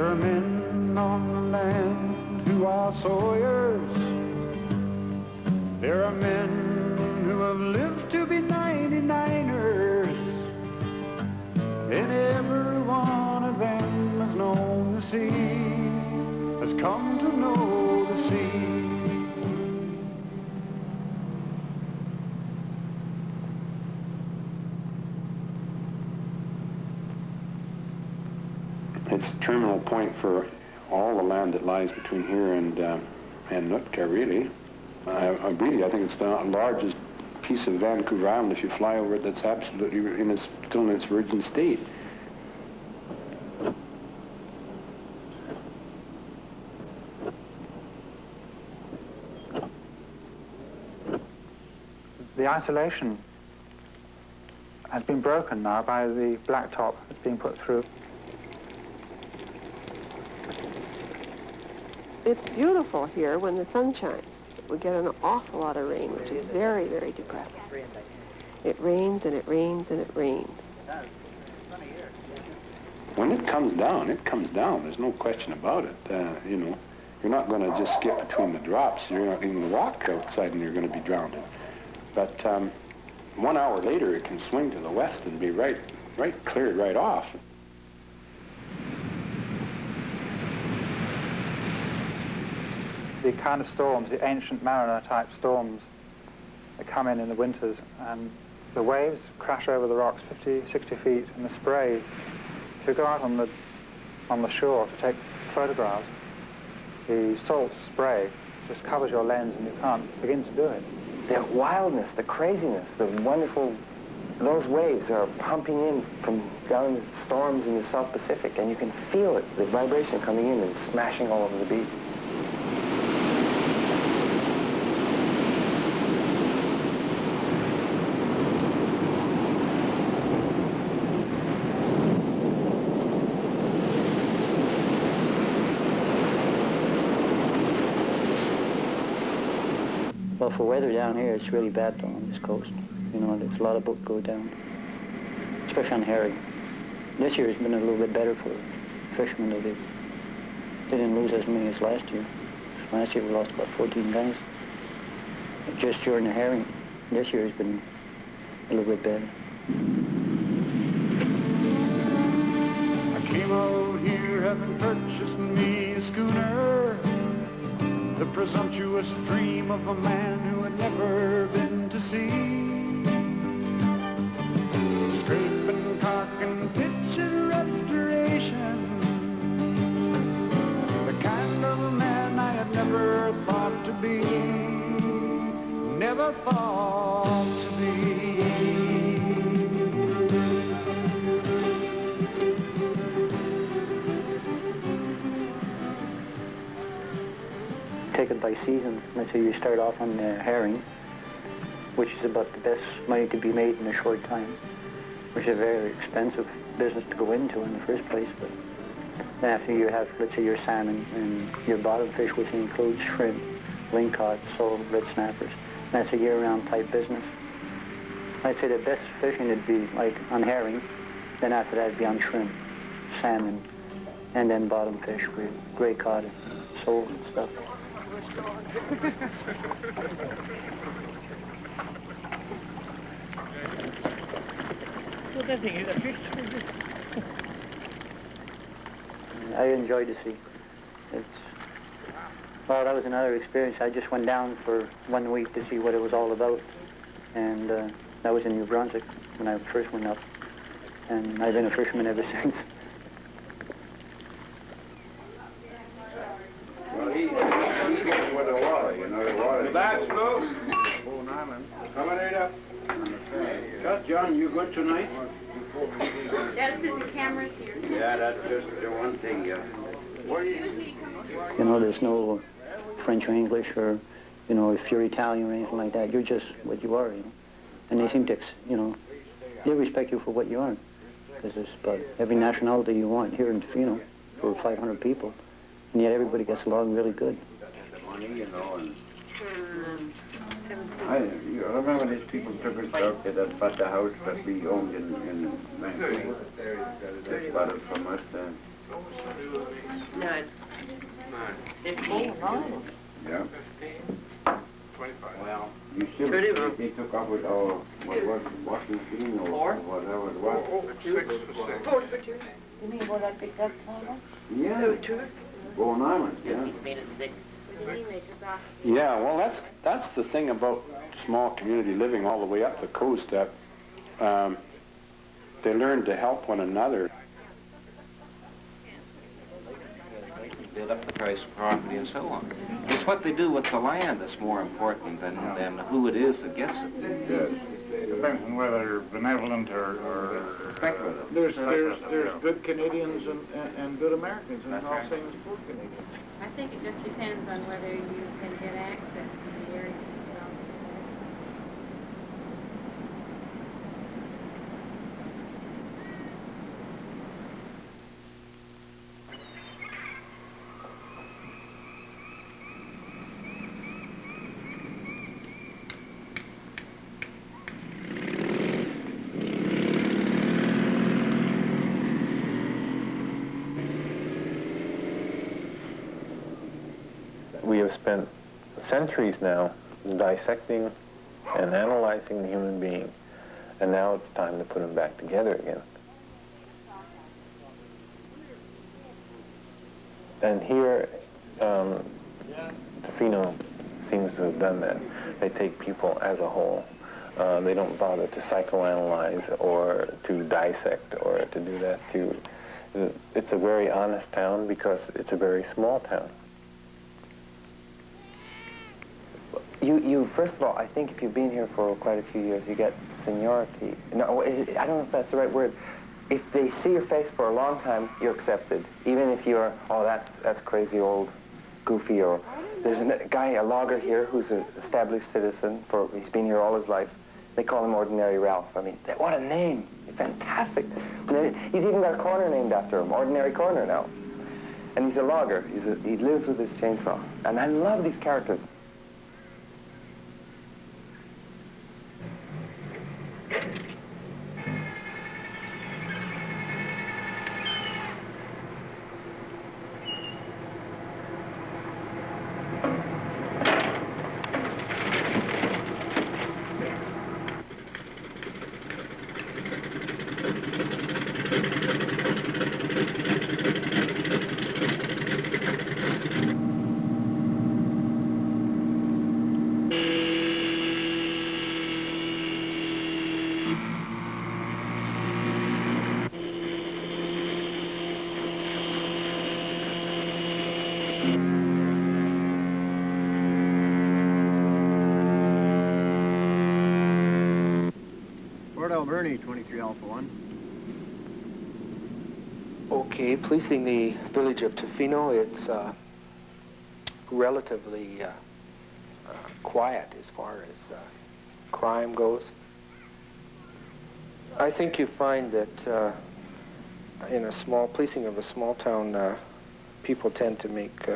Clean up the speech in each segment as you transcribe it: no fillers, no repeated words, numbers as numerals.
There are men on the land who are sawyers. There are men who have lived to be 99ers. And every one of them has known the sea, has come to know the sea. It's a terminal point for all the land that lies between here and Nootka, really. I think it's the largest piece of Vancouver Island, if you fly over it, that's absolutely still in its virgin state. The isolation has been broken now by the blacktop that's being put through. It's beautiful here when the sun shines. We get an awful lot of rain, which is very, very depressing. It rains and it rains and it rains. When it comes down, it comes down. There's no question about it. You know, you're not going to just skip between the drops. You're not even going to walk outside and you're going to be drowned. But 1 hour later, it can swing to the west and be right cleared right off. The kind of storms, the ancient mariner-type storms that come in the winters, and the waves crash over the rocks 50, 60 feet, and the spray. If you go out on the shore to take photographs, the salt spray just covers your lens and you can't begin to do it. The wildness, the craziness, the wonderful, those waves are pumping in from down the storms in the South Pacific, and you can feel it, the vibration coming in and smashing all over the beach. Well, for weather down here, it's really bad though on this coast. You know, there's a lot of boat go down, especially on herring. This year has been a little bit better for fishermen, though they didn't lose as many as last year. Last year we lost about 14 guys just during the herring. This year has been a little bit better. I came out here having purchased me a schooner, the presumptuous dream of a man who had never been to sea. Scraping caulk and pitch and restoration, the kind of man I had never thought to be, never thought to be. Take it by season. Let's say you start off on the herring, which is about the best money to be made in a short time, which is a very expensive business to go into in the first place. But then after you have, let's say, your salmon and your bottom fish, which includes shrimp, lingcod, sole, red snappers, that's a year-round type business. I'd say the best fishing would be like on herring, then after that it'd be on shrimp, salmon, and then bottom fish with gray cod, sole and stuff. I enjoyed the sea. Well, that was another experience. I just went down for 1 week to see what it was all about, and that was in New Brunswick when I first went up, and I've been a fisherman ever since. Well, he gets with the water, you know, the water. That's low. Coming right up. John, you good tonight? That's just the camera's here. Yeah, that's just the one thing, yeah. You know, there's no French or English or, you know, if you're Italian or anything like that. You're just what you are, you know. And they seem to, you know, they respect you for what you are. Because there's about every nationality you want here in Tofino for 500 people. And yet everybody gets along really good. You know, and you remember these people took us out to that bought the house that we owned in Vancouver. They bought it from us. Nine. 15. Yeah. 25. Well, you still, they took off with, Washington or whatever it was. 6 for 6. You mean what I picked up, Mama? Yeah. Going on, yeah. Yeah, well, that's the thing about small community living all the way up the coast, that they learn to help one another. Build up the price of property and so on. It's what they do with the land that's more important than who it is that gets it. Yes. Depends on whether benevolent or speculative. There's good Canadians and good Americans, and it's all the same as poor Canadians. I think it just depends on whether you can get access to the area itself. We have spent centuries now dissecting and analyzing the human being, and now it's time to put them back together again. And here, Tofino seems to have done that. They take people as a whole. They don't bother to psychoanalyze or to dissect or to do that. It's a very honest town because it's a very small town. You first of all, I think if you've been here for quite a few years, you get seniority. No, I don't know if that's the right word. If they see your face for a long time, you're accepted. Even if you're, oh, that's crazy old goofy, or there's a guy, a logger here, who's an established citizen, he's been here all his life. They call him Ordinary Ralph. I mean, what a name. Fantastic. He's even got a corner named after him, Ordinary Corner now. And he's a logger. He lives with his chainsaw. And I love these characters. Alberni, 23 Alpha 1. Okay, policing the village of Tofino, it's relatively quiet as far as crime goes. I think you find that in policing of a small town, people tend to make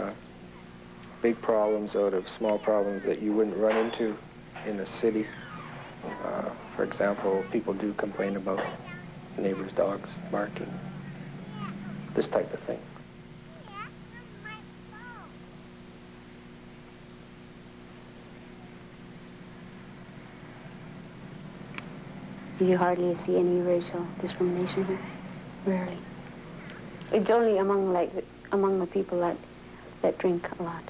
big problems out of small problems that you wouldn't run into in a city. For example, people do complain about neighbors' dogs barking, this type of thing. You hardly see any racial discrimination here. Rarely. It's only among the people that drink a lot.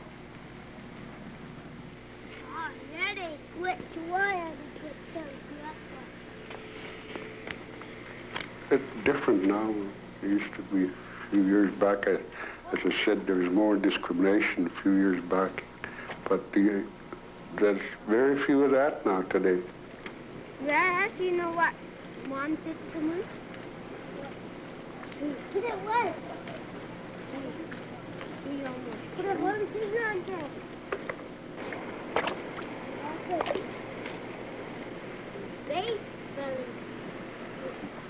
It's different now. It used to be a few years back. As I said, there was more discrimination a few years back. But there's very few of that now today. Yes, you know what Mom said to me? Put it away. Put it away.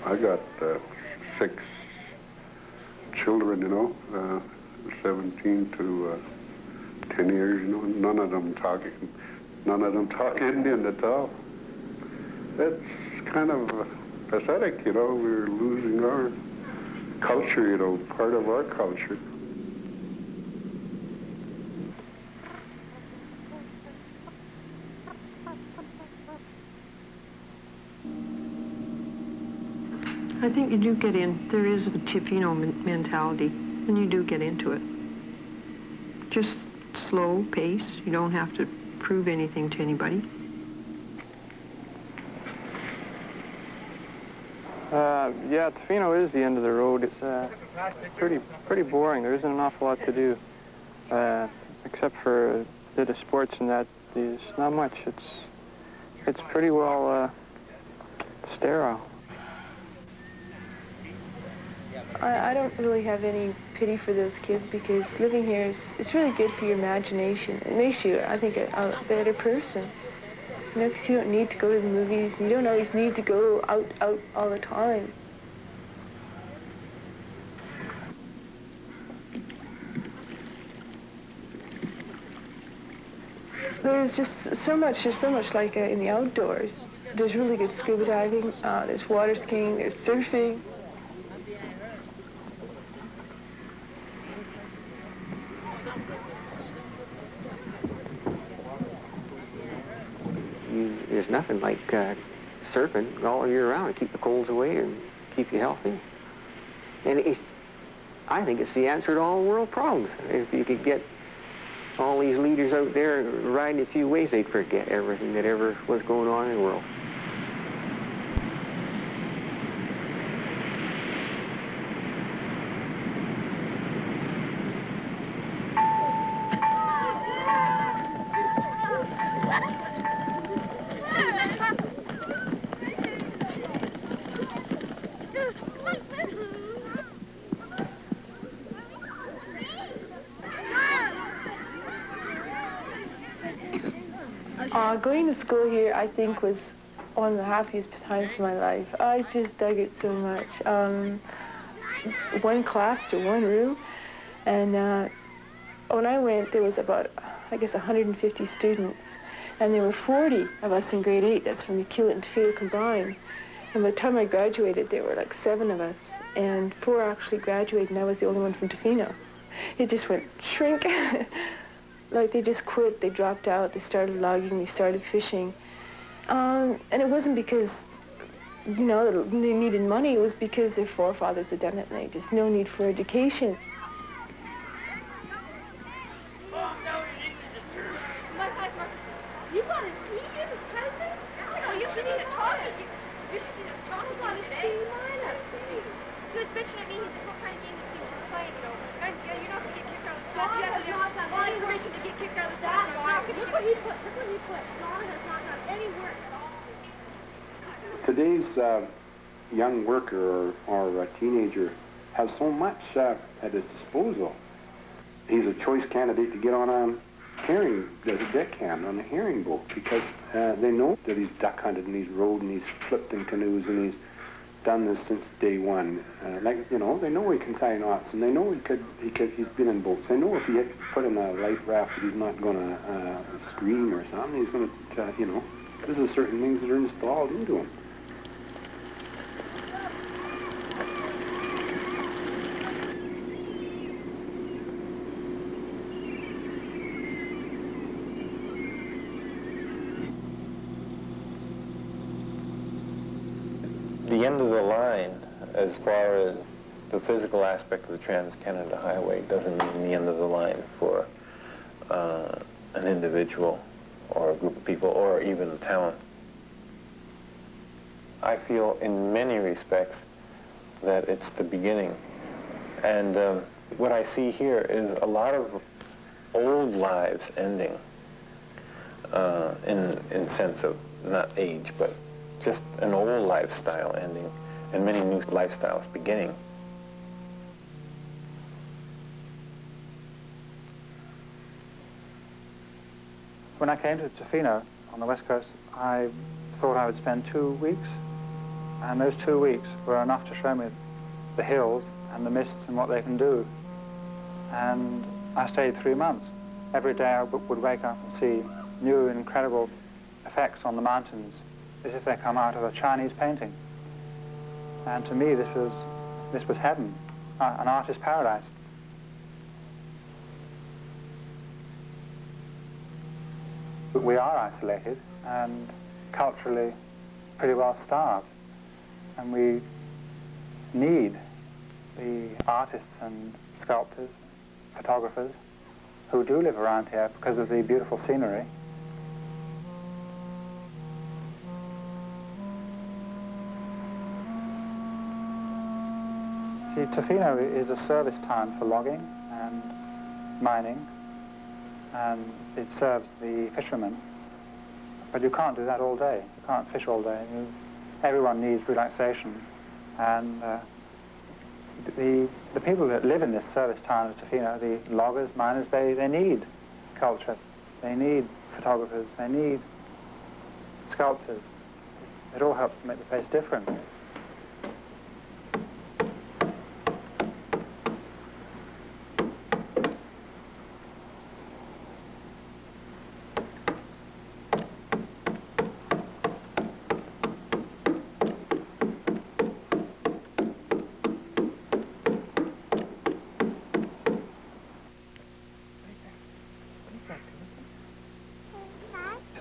I got 6 children, 17 to 10 years, none of them talk Indian at all. That's kind of pathetic, we're losing our culture, you know, part of our culture. I think you do get in. There is a Tofino mentality, and you do get into it. Just slow pace. You don't have to prove anything to anybody. Yeah, Tofino is the end of the road. It's pretty boring. There isn't an awful lot to do, except for a bit of sports and that. There's not much. It's pretty well sterile. I don't really have any pity for those kids because living here it's really good for your imagination. It makes you, I think, a better person. You know, because you don't need to go to the movies. You don't always need to go out all the time. There's so much like in the outdoors. There's really good scuba diving, there's water skiing, there's surfing. There's nothing like surfing all year round to keep the colds away and keep you healthy. And I think it's the answer to all world problems. If you could get all these leaders out there riding a few ways, they'd forget everything that ever was going on in the world. Going to school here, I think, was one of the happiest times of my life. I just dug it so much. One class to one room, and when I went, there was about, I guess, 150 students, and there were 40 of us in grade 8. That's from Buquis and Tofino combined. And by the time I graduated, there were like 7 of us, and 4 actually graduated, and I was the only one from Tofino. It just went shrink. Like, they just quit, they dropped out, they started logging, they started fishing. And it wasn't because, you know, they needed money, it was because their forefathers had done it and they just no need for education. Today's young worker or a teenager has so much at his disposal. He's a choice candidate to get on a herring, as a deckhand on a herring boat, because they know that he's duck hunted and he's rowed and he's flipped in canoes and he's done this since day one. Like, you know, they know he can tie knots and they know he's been in boats. They know if he had put in a life raft that he's not going to scream or something. He's going to, you know, this is certain things that are installed into him. The end of the line, as far as the physical aspect of the Trans-Canada Highway, doesn't mean the end of the line for an individual or a group of people or even a town. I feel in many respects that it's the beginning. And what I see here is a lot of old lives ending in sense of not age, but just an old lifestyle ending and many new lifestyles beginning. When I came to Tofino on the west coast, I thought I would spend 2 weeks, and those 2 weeks were enough to show me the hills and the mists and what they can do. And I stayed 3 months. Every day I would wake up and see new incredible effects on the mountains, as if they come out of a Chinese painting. And to me, this was heaven. an artist's paradise. But we are isolated and culturally pretty well starved, and we need the artists and sculptors, photographers who do live around here because of the beautiful scenery. See, Tofino is a service town for logging and mining, and it serves the fishermen. But you can't do that all day. You can't fish all day. Everyone needs relaxation, and the people that live in this service town of Tofino, the loggers, miners, they need culture. They need photographers. They need sculptors. It all helps to make the place different.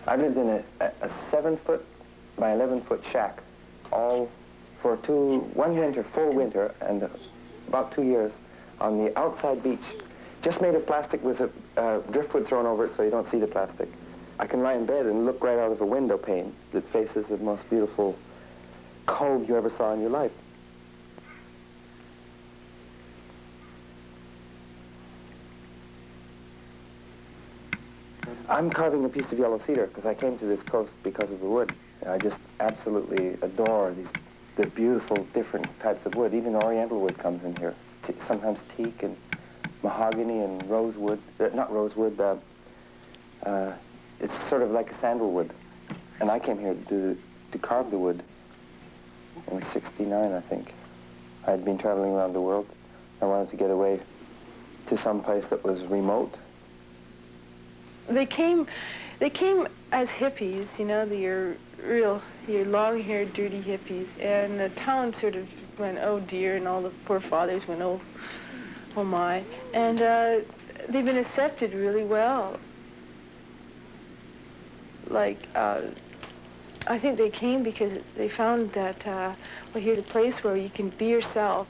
I lived in a 7-foot by 11-foot shack, all for one winter, full winter, and about 2 years on the outside beach, just made of plastic with a driftwood thrown over it so you don't see the plastic. I can lie in bed and look right out of a window pane that faces the most beautiful cove you ever saw in your life. I'm carving a piece of yellow cedar because I came to this coast because of the wood. I just absolutely adore the beautiful different types of wood. Even oriental wood comes in here. Sometimes teak and mahogany and rosewood. Not rosewood. It's sort of like a sandalwood. And I came here to carve the wood in '69, I think. I had been traveling around the world. I wanted to get away to some place that was remote. They came as hippies, you know, your long-haired, dirty hippies, and the town sort of went, oh dear, and all the poor fathers went, oh my, and they've been accepted really well. Like, I think they came because they found that, well, here's a place where you can be yourself.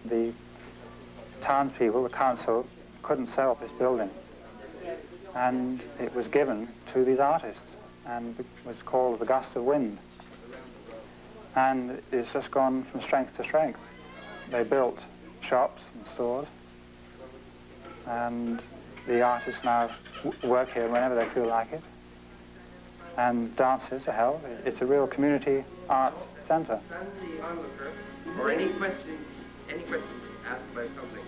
The townspeople, the council, couldn't sell this building, and it was given to these artists, and it was called the Gust of Wind, and it's just gone from strength to strength. They built shops and stores, and the artists now work here whenever they feel like it, and dances are held. It's a real community arts centre. Or any questions asked by public.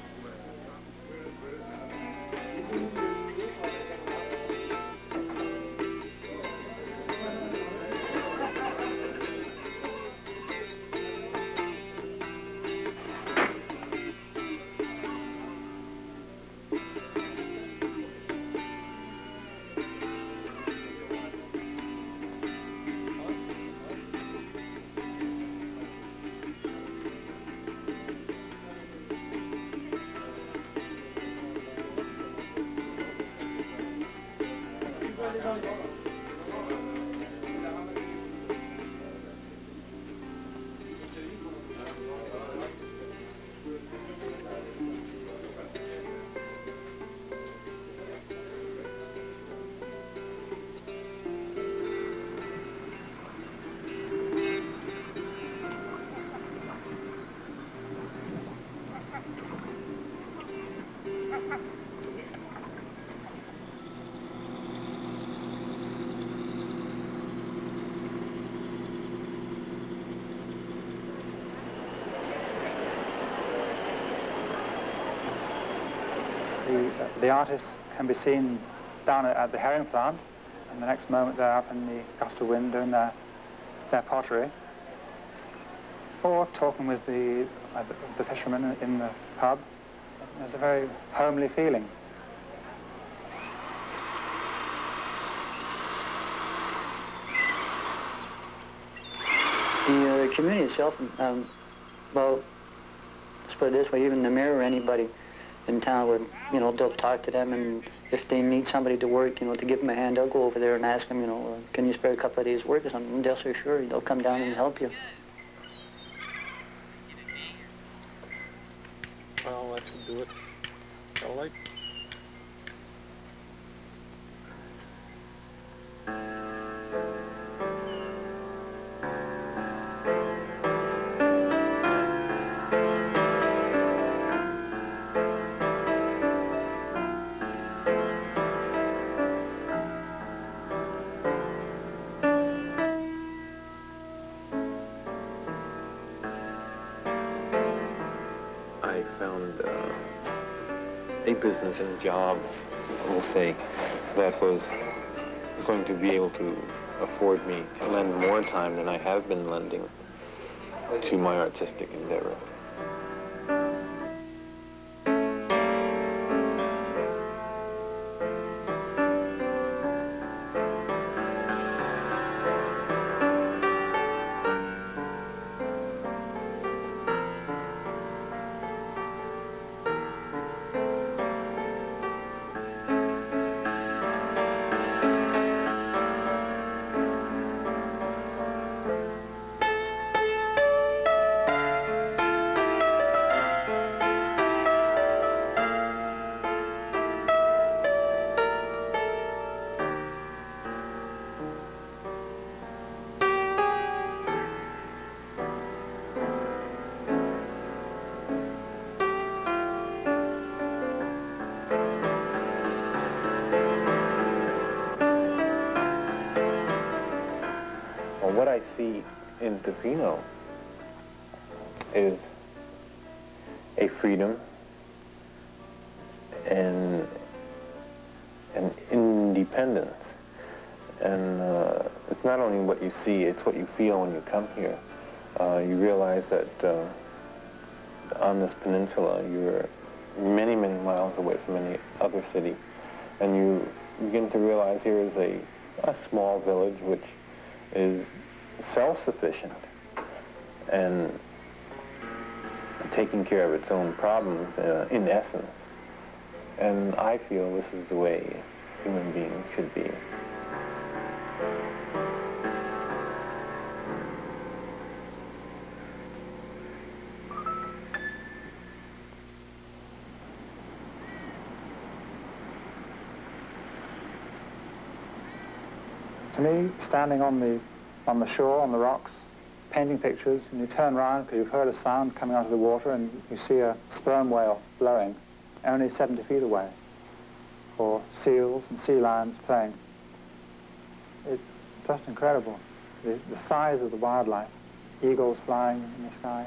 The artists can be seen down at the herring plant, and the next moment they're up in the Gust of Wind doing their pottery, or talking with the fishermen in the pub. There's a very homely feeling. The community itself, well, let's put it this way, even the mayor or anybody in town would, you know, they'll talk to them, and if they need somebody to work, you know, to give them a hand, they'll go over there and ask them, you know, can you spare a couple of days' work or something? And they'll say, sure, they'll come down and help you. Well, that should do it. All right. I found a business and a job, I will say, that was going to be able to afford me to lend more time than I have been lending to my artistic endeavor. What I see in Tofino is a freedom and an independence. And it's not only what you see, it's what you feel when you come here. You realize that on this peninsula, you're many, many miles away from any other city. And you begin to realize here is a small village which is self-sufficient and taking care of its own problems in essence. And I feel this is the way human beings should be. To me, standing on the shore, on the rocks, painting pictures, and you turn around because you've heard a sound coming out of the water and you see a sperm whale blowing only 70 feet away, or seals and sea lions playing. It's just incredible, the size of the wildlife, eagles flying in the sky.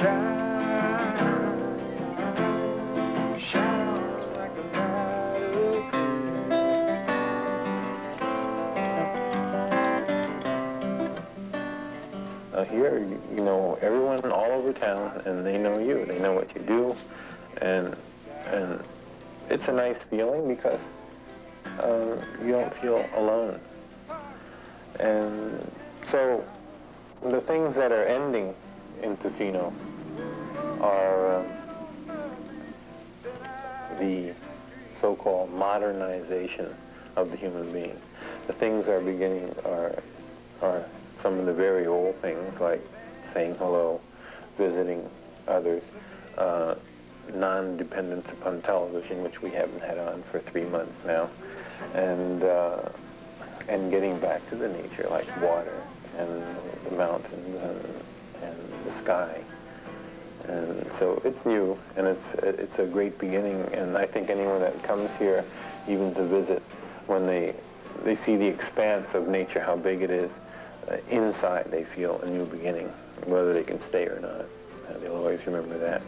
shine like the light of Christmas. Here, you know everyone all over town, and they know you. They know what you do, and it's a nice feeling because you don't feel alone. And so the things that are ending in Tofino are the so-called modernization of the human being. The things that are beginning are some of the very old things, like saying hello, visiting others, non-dependence upon television, which we haven't had on for 3 months now, and getting back to the nature, like water and the mountains and the sky. And so it's new, and it's a great beginning, and I think anyone that comes here, even to visit, when they see the expanse of nature, how big it is, inside they feel a new beginning, whether they can stay or not. They'll always remember that.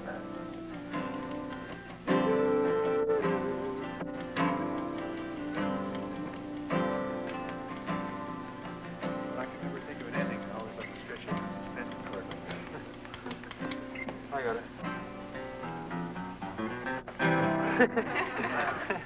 I can never think of an ending. I always like to stretch it and suspense it. I got it.